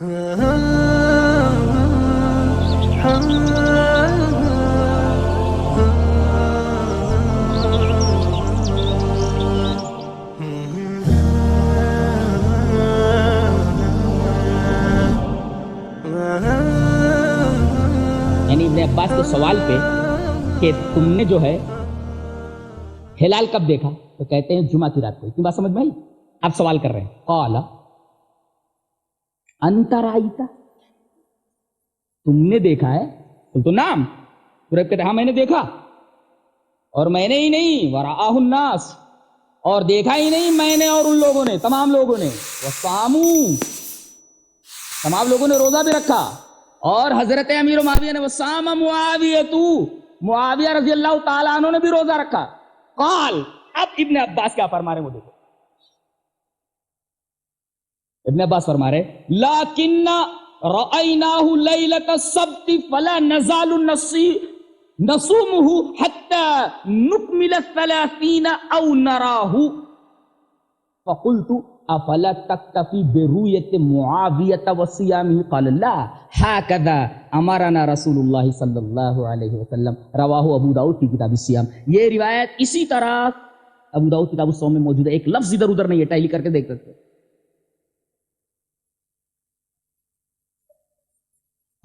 یعنی ابن عباس کے سوال پہ کہ تم نے جو ہے ہلال کب دیکھا، تو کہتے ہیں جمعہ کی رات کو. اتنی بات سمجھ میں آئی؟ آپ سوال کر رہے ہیں قال انت رأیت، تم نے دیکھا ہے؟ تو نام قریب کہتے ہیں ہاں میں نے دیکھا، اور میں نے ہی نہیں ورآہ الناس، اور دیکھا ہی نہیں میں نے اور ان لوگوں نے، تمام لوگوں نے، وصاموا، تمام لوگوں نے روزہ بھی رکھا، اور حضرت امیر معاویہ نے وصام معاویہ، معاویہ رضی اللہ تعالیٰ عنہ نے بھی روزہ رکھا. قال، اب ابن عباس کیا فرما رہے ہیں وہ دیکھو. ابن عباس فرما رہے لیکن رأیناہ لیلۃ السبت فلا نزال نصومہ حتی نکمل 30 او نراہ فقلت افلا تکتفی برؤیت معاویۃ وصیامہ قال لا ہکذا امرنا رسول اللہ صلی اللہ علیہ وسلم. رواہ ابو داؤد کی کتاب الصیام. یہ روایت اسی طرح ابو داؤد کتاب الصوم میں موجود ہے. ایک لفظ ادھر ادھر نہیں ہے، ٹیلی کر کے دیکھ سکتے.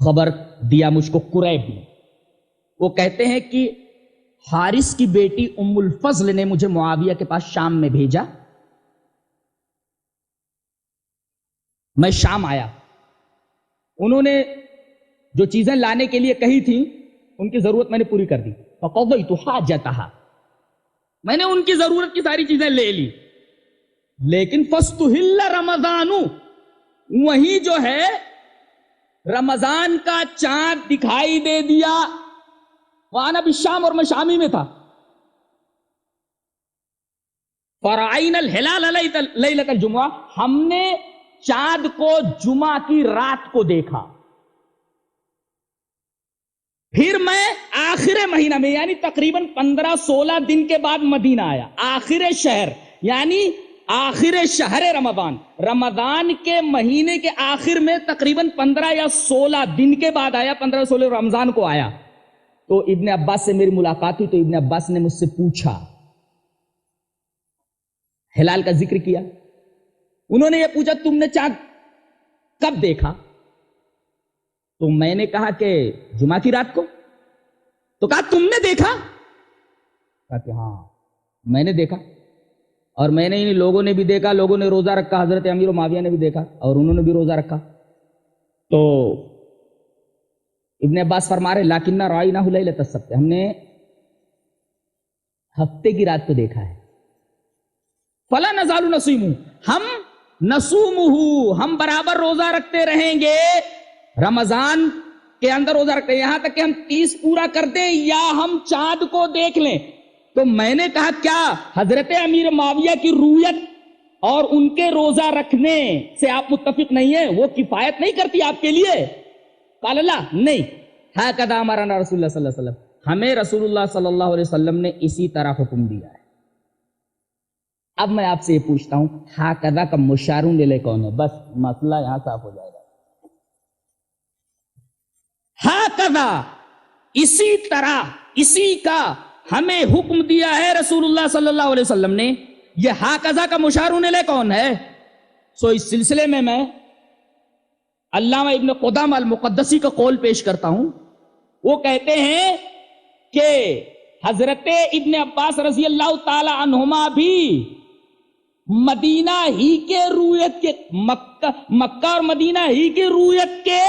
خبر دیا مجھ کو قریب نے، وہ کہتے ہیں کہ حارث کی بیٹی ام الفضل نے مجھے معاویہ کے پاس شام میں بھیجا. میں شام آیا، انہوں نے جو چیزیں لانے کے لیے کہی تھیں ان کی ضرورت میں نے پوری کر دی. فقضیت حاجتها، میں نے ان کی ضرورت کی ساری چیزیں لے لی. لیکن فاستہل رمضان، وہی جو ہے رمضان کا چاند دکھائی دے دیا. وانا بالشام، اور میں شامی میں تھا. فرعین الہلال لیلۃ الجمعہ، ہم نے چاند کو جمعہ کی رات کو دیکھا. پھر میں آخر مہینہ میں یعنی تقریباً 15-16 دن کے بعد مدینہ آیا. آخر شہر یعنی آخر شہر رمضان، رمضان کے مہینے کے آخر میں تقریباً 15 یا 16 دن کے بعد آیا. 15-16 رمضان کو آیا. تو ابن عباس سے میری ملاقات ہوئی تو ابن عباس نے مجھ سے پوچھا، ہلال کا ذکر کیا. انہوں نے یہ پوچھا تم نے چاند کب دیکھا؟ تو میں نے کہا کہ جمعہ کی رات کو. تو کہا تم نے دیکھا؟ کہا کہ ہاں میں نے دیکھا، اور میں نے ہی لوگوں نے بھی دیکھا، لوگوں نے روزہ رکھا، حضرت امیر معاویہ نے بھی دیکھا اور انہوں نے بھی روزہ رکھا. تو ابن عباس فرما رہے لیکن رأیناہ لیلۃ السبت، ہم نے ہفتے کی رات کو دیکھا ہے. فلا نزال نصومہ، ہم نصومہ، ہم برابر روزہ رکھتے رہیں گے، رمضان کے اندر روزہ رکھتے ہیں یہاں تک کہ ہم 30 پورا کر دیں یا ہم چاند کو دیکھ لیں. تو میں نے کہا کیا حضرت امیر معاویہ کی رویت اور ان کے روزہ رکھنے سے آپ متفق نہیں ہیں؟ وہ کفایت نہیں کرتی آپ کے لیے؟ قال اللہ، نہیں. ہکذا امرنا رسول اللہ صلی اللہ علیہ وسلم، ہمیں رسول اللہ صلی اللہ علیہ وسلم نے اسی طرح حکم دیا ہے. اب میں آپ سے یہ پوچھتا ہوں ہکذا کا مشارون الیہ کون ہے؟ بس مسئلہ یہاں صاف ہو جائے گا. ہکذا، اسی طرح، اسی کا ہمیں حکم دیا ہے رسول اللہ صلی اللہ علیہ وسلم نے. یہ ہکذا کا مشارون الیہ کون ہے؟ سو اس سلسلے میں علامہ ابن قدامہ المقدسی کا قول پیش کرتا ہوں. وہ کہتے ہیں کہ حضرت ابن عباس رضی اللہ تعالی عنہما بھی مدینہ ہی کے رویت کے، مکہ اور مدینہ ہی کے رویت کے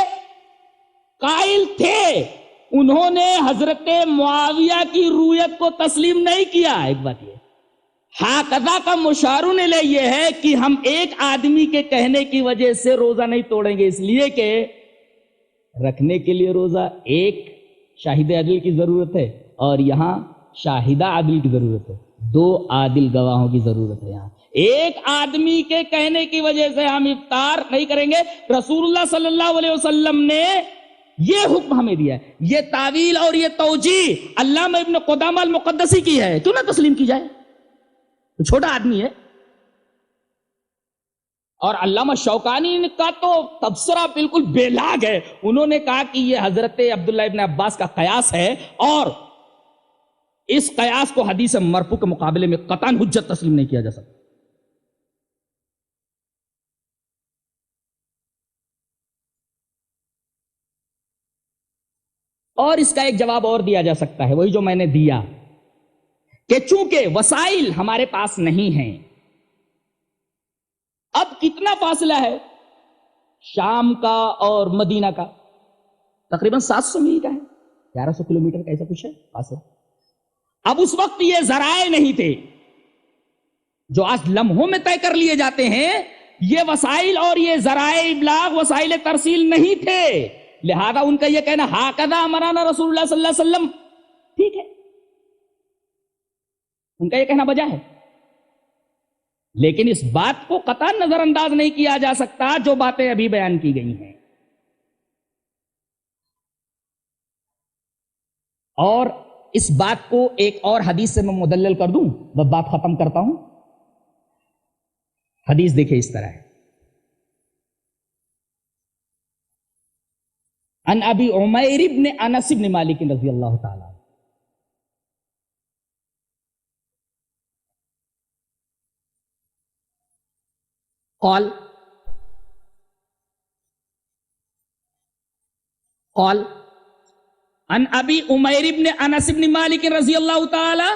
قائل تھے. انہوں نے حضرت معاویہ کی رویت کو تسلیم نہیں کیا. ایک بات یہ ہکذا کا مشارون الیہ یہ ہے کہ ہم ایک آدمی کے کہنے کی وجہ سے روزہ نہیں توڑیں گے، اس لیے کہ رکھنے کے لیے روزہ ایک شاہد عدل کی ضرورت ہے اور یہاں شاہدہ عدل کی ضرورت ہے. 2 عادل گواہوں کی ضرورت ہے. یہاں ایک آدمی کے کہنے کی وجہ سے ہم افطار نہیں کریں گے. رسول اللہ صلی اللہ علیہ وسلم نے یہ حکم ہمیں دیا ہے. یہ تعویل اور یہ توجیہ علامہ ابن قدامہ المقدسی کی ہے، کیوں نہ تسلیم کی جائے؟ چھوٹا آدمی ہے. اور علامہ شوکانی کا تو تبصرہ بالکل بے لاگ ہے. انہوں نے کہا کہ یہ حضرت عبداللہ ابن عباس کا قیاس ہے اور اس قیاس کو حدیث مرفوع کے مقابلے میں قطعاً حجت تسلیم نہیں کیا جا سکتا. اور اس کا ایک جواب اور دیا جا سکتا ہے، وہی جو میں نے دیا کہ چونکہ وسائل ہمارے پاس نہیں ہیں. اب کتنا فاصلہ ہے شام کا اور مدینہ کا؟ تقریباً 700 میل کا ہے، 1100 کلومیٹر کا ایسا کچھ ہے فاصلہ. اب اس وقت یہ ذرائع نہیں تھے جو آج لمحوں میں طے کر لیے جاتے ہیں. یہ وسائل اور یہ ذرائع ابلاغ وسائل ترسیل نہیں تھے، لہذا ان کا یہ کہنا ہاکذا امرنا رسول اللہ صلی اللہ علیہ وسلم ٹھیک ہے، ان کا یہ کہنا بجا ہے. لیکن اس بات کو قطعاً نظر انداز نہیں کیا جا سکتا جو باتیں ابھی بیان کی گئی ہیں. اور اس بات کو ایک اور حدیث سے میں مدلل کر دوں، بس بات ختم کرتا ہوں. حدیث دیکھیں اس طرح ہے. ان ابی عمیر ابن انس ابن مالک رضی اللہ تعالی قال ان ابی عمیر ابن انس ابن مالک رضی اللہ تعالی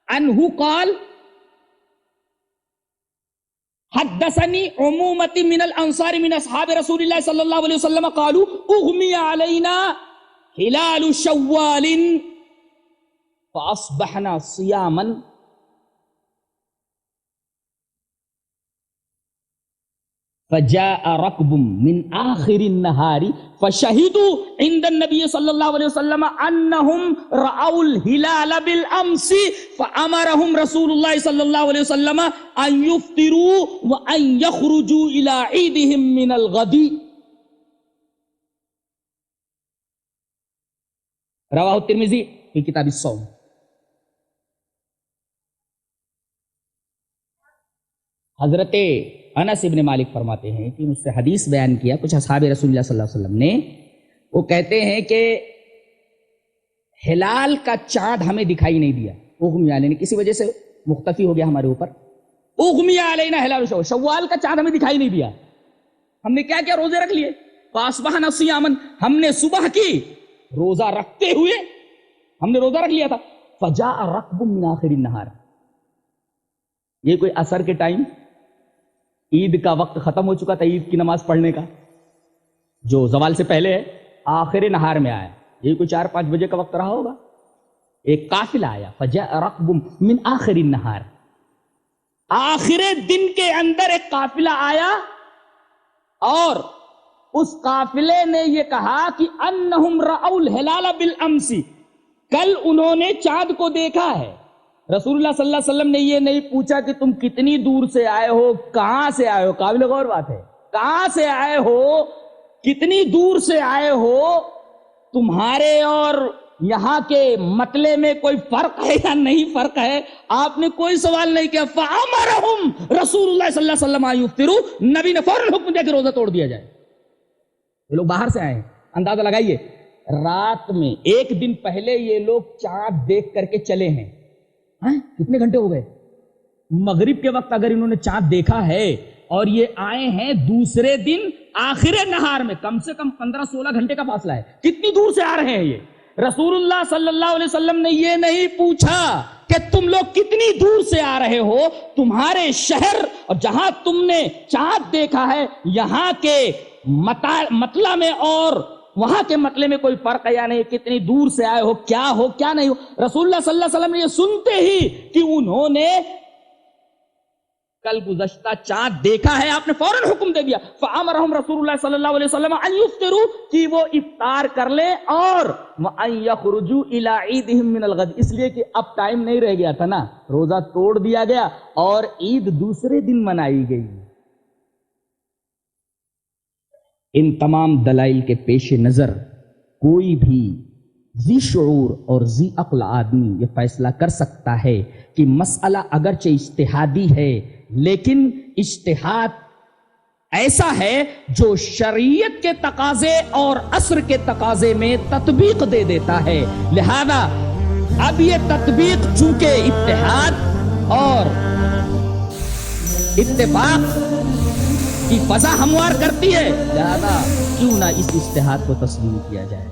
عنہ قال حدثني عمومة من الأنصار من أصحاب رسول الله صلى الله عليه وسلم قالوا أغمي علينا هلال شوال فأصبحنا صياما فجاء ركب من آخر النهار فشهدوا عند النبي صلى الله عليه وسلم أنهم رأوا الهلال بالأمس فأمرهم رسول الله صلى الله عليه وسلم أن يفطروا وأن يخرجوا إلى عيدهم من الغد. رواه الترمذي في كتاب الصوم. حضرت انس ابن مالک فرماتے ہیں کہ مجھ سے حدیث بیان کیا کچھ اصحاب رسول اللہ صلی اللہ علیہ وسلم نے. وہ کہتے ہیں کہ ہلال کا چاند ہمیں دکھائی نہیں دیا، اغمی علینا کسی وجہ سے مختفی ہو گیا ہمارے اوپر. اغمی علینا ہلال شوال کا چاند ہمیں دکھائی نہیں دیا. ہم نے کیا کیا؟ روزے رکھ لیے. فاصبحنا صیاما، ہم نے صبح کی روزہ رکھتے ہوئے ہم نے روزہ رکھ لیا تھا. فجاء ركب من آخر النہار، یہ کوئی عصر کے ٹائم عید کا وقت ختم ہو چکا تھا، عید کی نماز پڑھنے کا جو زوال سے پہلے ہے، آخر نہار میں آیا. یہ کوئی 4-5 بجے کا وقت رہا ہوگا. ایک قافلہ آیا، فجاء ركب من آخر النہار، آخر دن کے اندر ایک قافلہ آیا اور اس قافلے نے یہ کہا کہ انہم رأوا الہلال بالامس، کل انہوں نے چاند کو دیکھا ہے. رسول اللہ صلی اللہ علیہ وسلم نے یہ نہیں پوچھا کہ تم کتنی دور سے آئے ہو، کہاں سے آئے ہو. قابل غور بات ہے، کہاں سے آئے ہو، کتنی دور سے آئے ہو، تمہارے اور یہاں کے مطلع میں کوئی فرق ہے یا نہیں فرق ہے. آپ نے کوئی سوال نہیں کیا. فَأَمَرَهُمْ رسول اللہ صلی اللہ علیہ وسلم أَن يُفْطِرُوا، نبی نے فوراً حکم دیا کہ روزہ توڑ دیا جائے. یہ لوگ باہر سے آئے ہیں، اندازہ لگائیے رات میں ایک دن پہلے یہ لوگ چاند دیکھ کر کے چلے ہیں. کتنے گھنٹے ہو گئے؟ مغرب کے وقت اگر انہوں نے چاند دیکھا ہے اور یہ آئے ہیں دوسرے دن آخر نہار میں، کم سے کم 15-16 گھنٹے کا فاصلہ ہے. کتنی دور سے آ رہے ہیں یہ؟ رسول اللہ صلی اللہ علیہ وسلم نے یہ نہیں پوچھا کہ تم لوگ کتنی دور سے آ رہے ہو، تمہارے شہر اور جہاں تم نے چاند دیکھا ہے یہاں کے مطلع میں اور وہاں کے مطلع میں کوئی فرق ہے یا نہیں، کتنی دور سے آئے ہو کیا نہیں ہو. رسول اللہ صلی اللہ علیہ وسلم نے یہ سنتے ہی کہ انہوں نے کل گزشتہ چاند دیکھا ہے، آپ نے فوراً حکم دے دیا. فَأَمَرَهُمْ رسول اللہ صلی اللہ علیہ وسلم أَن يُفْطِرُوا، کہ وہ افطار کر لیں، اور وَأَن يَخْرُجُوا إِلَىٰ عِيدِهِمْ مِنَ الْغَدِ، اس لیے کہ اب ٹائم نہیں رہ گیا تھا نا، روزہ توڑ دیا گیا اور عید دوسرے دن منائی گئی. ان تمام دلائل کے پیش نظر کوئی بھی ذی شعور اور ذی عقل آدمی یہ فیصلہ کر سکتا ہے کہ مسئلہ اگرچہ اجتہادی ہے لیکن اجتہاد ایسا ہے جو شریعت کے تقاضے اور عصر کے تقاضے میں تطبیق دے دیتا ہے. لہذا اب یہ تطبیق چونکہ اتحاد اور اتفاق کی فضا ہموار کرتی ہے، لہذا کیوں نہ اس اجتہاد کو تسلیم کیا جائے.